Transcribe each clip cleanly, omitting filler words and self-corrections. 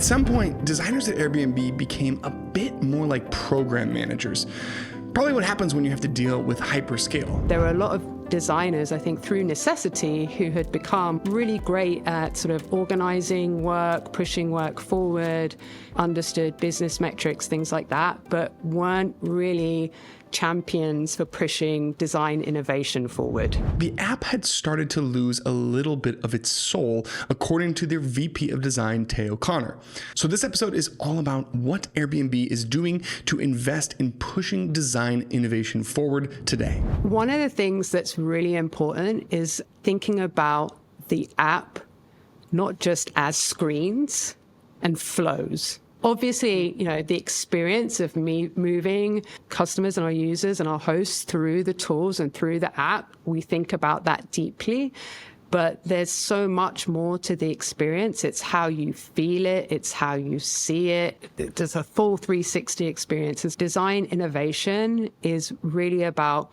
At some point, designers at Airbnb became a bit more like program managers. Probably what happens when you have to deal with hyperscale. There were a lot of designers, I think, through necessity, who had become really great at sort of organizing work, pushing work forward, understood business metrics, things like that, but weren't really champions for pushing design innovation forward. The app had started to lose a little bit of its soul, according to their VP of design, Teo Connor. So this episode is all about what Airbnb is doing to invest in pushing design innovation forward today. One of the things that's really important is thinking about the app not just as screens and flows. Obviously, the experience of me moving customers and our users and our hosts through the tools and through the app, we think about that deeply. But there's so much more to the experience. It's how you feel it. It's how you see it. There's a full 360 experience. Design innovation is really about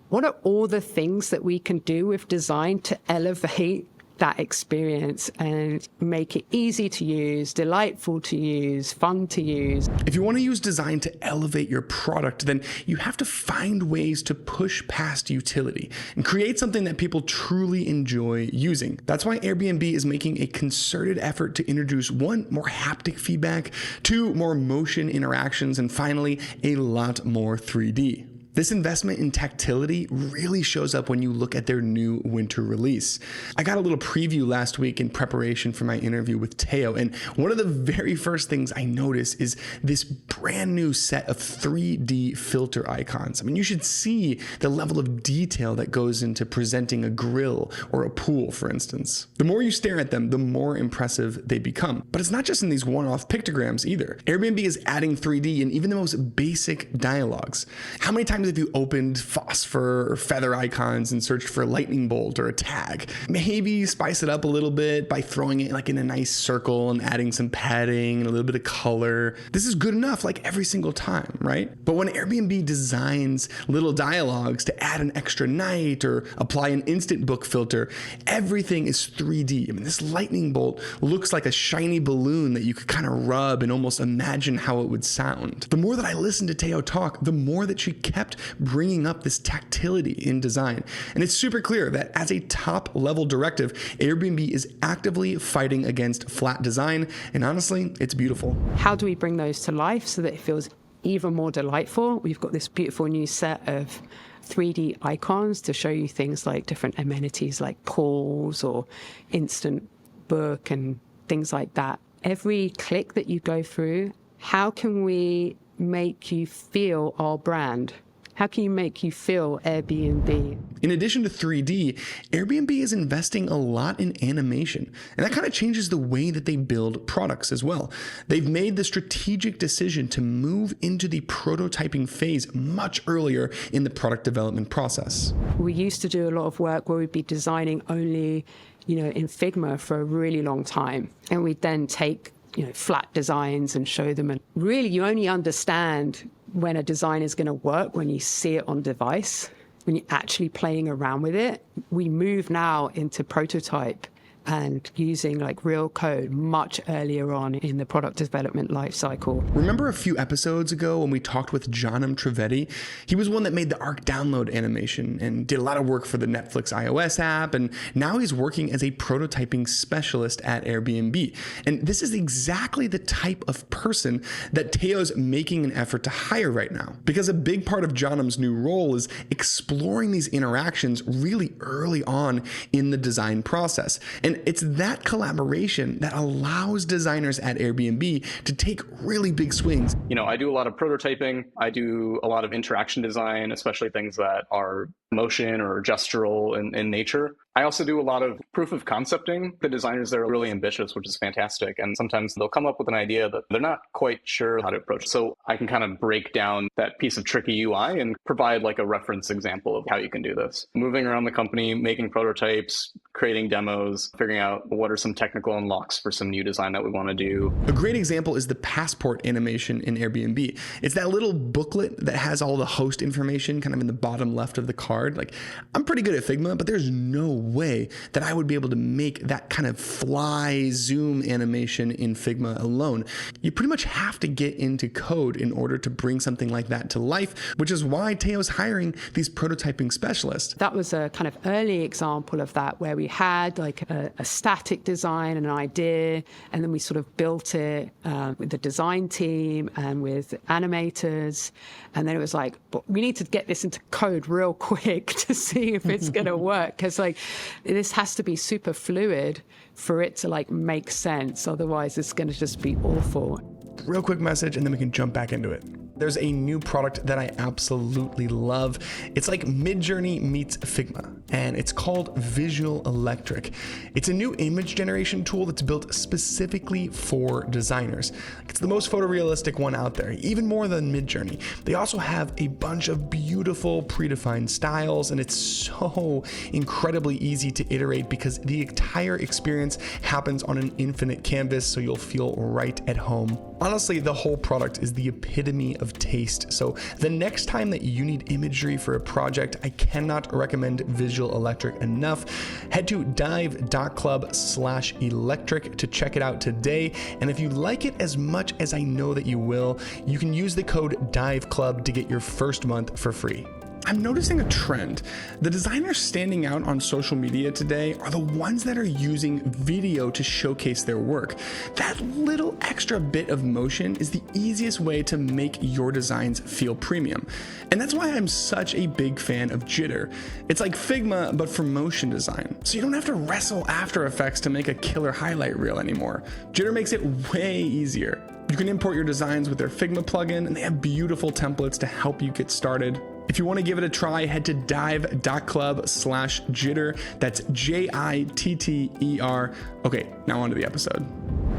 what are all the things that we can do with design to elevate that experience and make it easy to use, delightful to use, fun to use. If you want to use design to elevate your product, then you have to find ways to push past utility and create something that people truly enjoy using. That's why Airbnb is making a concerted effort to introduce 1, more haptic feedback, 2, more motion interactions, and finally, a lot more 3D. This investment in tactility really shows up when you look at their new winter release. I got a little preview last week in preparation for my interview with Teo, and one of the very first things I noticed is this brand new set of 3D filter icons. I mean, you should see the level of detail that goes into presenting a grill or a pool, for instance. The more you stare at them, the more impressive they become. But it's not just in these one-off pictograms either. Airbnb is adding 3D in even the most basic dialogues. How many times have you opened phosphor or feather icons and searched for a lightning bolt or a tag? Maybe spice it up a little bit by throwing it like in a nice circle and adding some padding and a little bit of color. This is good enough like every single time, right? But when Airbnb designs little dialogues to add an extra night or apply an instant book filter, everything is 3D. I mean, this lightning bolt looks like a shiny balloon that you could kind of rub and almost imagine how it would sound. The more that I listened to Teo talk, the more that she kept bringing up this tactility in design. And it's super clear that as a top level directive, Airbnb is actively fighting against flat design. And honestly, it's beautiful. How do we bring those to life so that it feels even more delightful? We've got this beautiful new set of 3D icons to show you things like different amenities like pools or instant book and things like that. Every click that you go through, how can we make you feel our brand? How can you make you feel Airbnb? In addition to 3D, Airbnb is investing a lot in animation, and that kind of changes the way that they build products as well. They've made the strategic decision to move into the prototyping phase much earlier in the product development process. We used to do a lot of work where we'd be designing only, in Figma for a really long time, and we'd then take flat designs and show them. And really, you only understand when a design is going to work when you see it on device, when you're actually playing around with it. We move now into prototype and using like real code much earlier on in the product development lifecycle. Remember a few episodes ago when we talked with Janum Trivedi? He was one that made the Arc download animation and did a lot of work for the Netflix iOS app, and now he's working as a prototyping specialist at Airbnb. And this is exactly the type of person that Teo's making an effort to hire right now, because a big part of Janum's new role is exploring these interactions really early on in the design process. And it's that collaboration that allows designers at Airbnb to take really big swings. I do a lot of prototyping. I do a lot of interaction design, especially things that are motion or gestural in nature. I also do a lot of proof of concepting. The designers there are really ambitious, which is fantastic. And sometimes they'll come up with an idea that they're not quite sure how to approach. So I can kind of break down that piece of tricky UI and provide like a reference example of how you can do this. Moving around the company, making prototypes, creating demos, figuring out what are some technical unlocks for some new design that we want to do. A great example is the passport animation in Airbnb. It's that little booklet that has all the host information kind of in the bottom left of the card. hard. Like, I'm pretty good at Figma, but there's no way that I would be able to make that kind of fly zoom animation in Figma alone. You pretty much have to get into code in order to bring something like that to life, which is why Teo's hiring these prototyping specialists. That was a kind of early example of that, where we had like a static design, an idea, and then we sort of built it with the design team and with animators. And then it was like, but we need to get this into code real quick to see if it's going to work. Because like this has to be super fluid for it to like make sense. Otherwise, it's going to just be awful. Real quick message, and then we can jump back into it. There's a new product that I absolutely love. It's like Midjourney meets Figma, and it's called Visual Electric. It's a new image generation tool that's built specifically for designers. It's the most photorealistic one out there, even more than Midjourney. They also have a bunch of beautiful predefined styles, and it's so incredibly easy to iterate because the entire experience happens on an infinite canvas, so you'll feel right at home. Honestly, the whole product is the epitome of taste. So the next time that you need imagery for a project, I cannot recommend Visual Electric enough. Head to dive.club/electric to check it out today. And if you like it as much as I know that you will, you can use the code DIVECLUB to get your first month for free. I'm noticing a trend. The designers standing out on social media today are the ones that are using video to showcase their work. That little extra bit of motion is the easiest way to make your designs feel premium. And that's why I'm such a big fan of Jitter. It's like Figma, but for motion design. So you don't have to wrestle After Effects to make a killer highlight reel anymore. Jitter makes it way easier. You can import your designs with their Figma plugin, and they have beautiful templates to help you get started. If you want to give it a try, head to dive.club/jitter. That's JITTER. Okay, now on to the episode.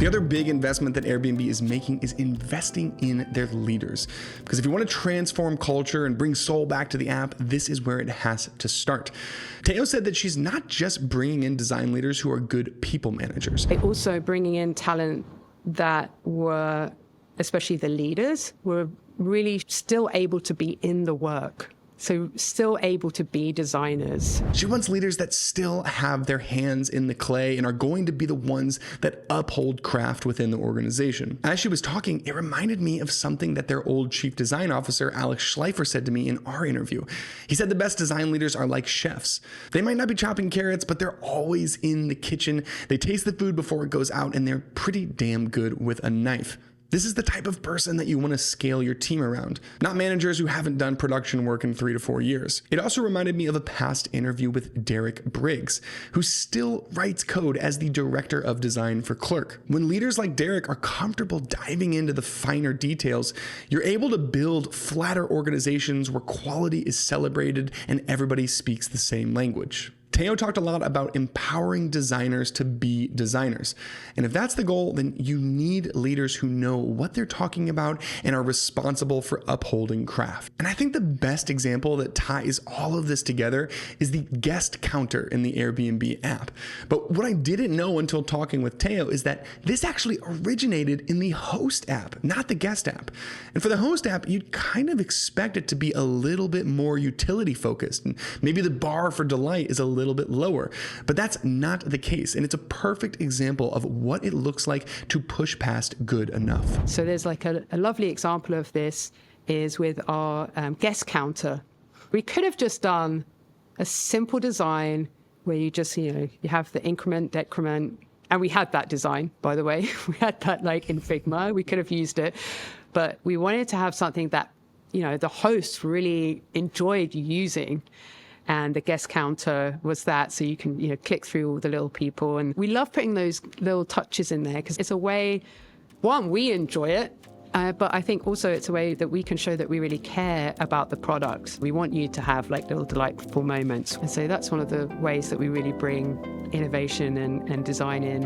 The other big investment that Airbnb is making is investing in their leaders. Because if you want to transform culture and bring soul back to the app, this is where it has to start. Teo said that she's not just bringing in design leaders who are good people managers. Also bringing in talent that were, especially the leaders, were really still able to be in the work. So still able to be designers. She wants leaders that still have their hands in the clay and are going to be the ones that uphold craft within the organization. As she was talking, it reminded me of something that their old chief design officer, Alex Schleifer, said to me in our interview. He said the best design leaders are like chefs. They might not be chopping carrots, but they're always in the kitchen. They taste the food before it goes out, and they're pretty damn good with a knife. This is the type of person that you want to scale your team around, not managers who haven't done production work in 3 to 4 years. It also reminded me of a past interview with Derek Briggs, who still writes code as the director of design for Clerk. When leaders like Derek are comfortable diving into the finer details, you're able to build flatter organizations where quality is celebrated and everybody speaks the same language. Teo talked a lot about empowering designers to be designers. And if that's the goal, then you need leaders who know what they're talking about and are responsible for upholding craft. And I think the best example that ties all of this together is the guest counter in the Airbnb app. But what I didn't know until talking with Teo is that this actually originated in the host app, not the guest app. And for the host app, you'd kind of expect it to be a little bit more utility focused. And maybe the bar for delight is a little bit lower, but that's not the case. And it's a perfect example of what it looks like to push past good enough. So there's like a lovely example of this is with our guest counter. We could have just done a simple design where you just, you have the increment, decrement, and we had that design, by the way. We had that like in Figma. We could have used it, but we wanted to have something that, the hosts really enjoyed using. And the guest counter was that, so you can click through all the little people. And we love putting those little touches in there because it's a way, one, we enjoy it, but I think also it's a way that we can show that we really care about the product. We want you to have like little delightful moments. And so that's one of the ways that we really bring innovation and design in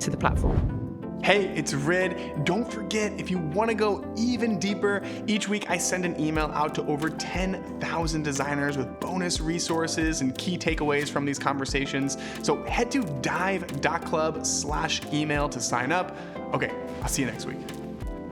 to the platform. Hey, it's Rid. Don't forget, if you want to go even deeper, each week I send an email out to over 10,000 designers with bonus resources and key takeaways from these conversations. So head to dive.club/email to sign up. Okay, I'll see you next week.